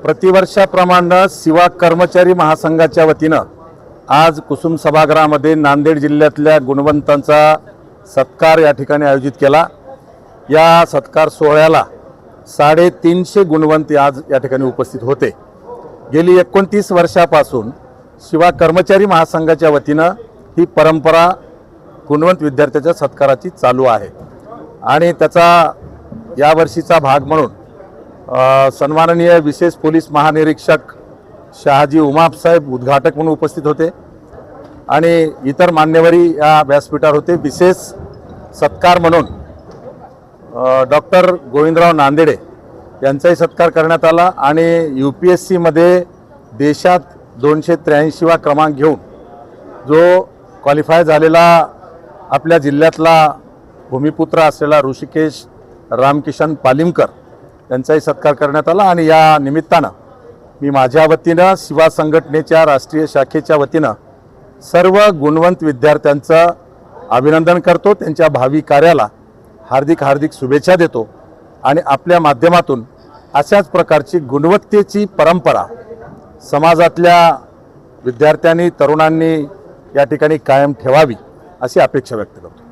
प्रतिवर्षाप्रमाणे सेवा कर्मचारी महासंघाच्या वतीनं आज कुसुम सभागृहामध्ये नांदेड जिल्ह्यातल्या गुणवंतांचा सत्कार या ठिकाणी आयोजित केला। या सत्कार सोहळ्याला 350 गुणवंत आज या ठिकाणी उपस्थित होते। गेली 29 वर्षापासून सेवा कर्मचारी महासंघाच्या वतीनं ही परंपरा गुणवंत विद्यार्थ्याच्या सत्काराची चालू आहे आणि त्याचा यावर्षीचा भाग म्हणून सन्माननीय विशेष पोलीस महानिरीक्षक शहाजी उमाप साहेब उद्घाटक म्हणून उपस्थित होते आणि इतर मान्यवरी या व्यासपीठावर होते। विशेष सत्कार म्हणून डॉक्टर गोविंदराव नांदेडे यांचाही सत्कार करण्यात आला आणि UPSC मध्ये देशात 283वा क्रमांक घेऊन जो क्वालिफाय झालेला आपल्या जिल्ह्यातला भूमिपुत्र असलेला ऋषिकेश रामकिशन पालिमकर यांचाही सत्कार करण्यात आला। आणि या निमित्तानं मी माझ्या वतीनं सेवा संघटनेच्या राष्ट्रीय शाखेच्या वतीनं सर्व गुणवंत विद्यार्थ्यांचं अभिनंदन करतो, त्यांच्या भावी कार्याला हार्दिक हार्दिक शुभेच्छा देतो आणि आपल्या माध्यमातून अशाच प्रकारची गुणवत्तेची परंपरा समाजातल्या विद्यार्थ्यांनी तरुणांनी या ठिकाणी कायम ठेवावी अशी अपेक्षा व्यक्त करतो।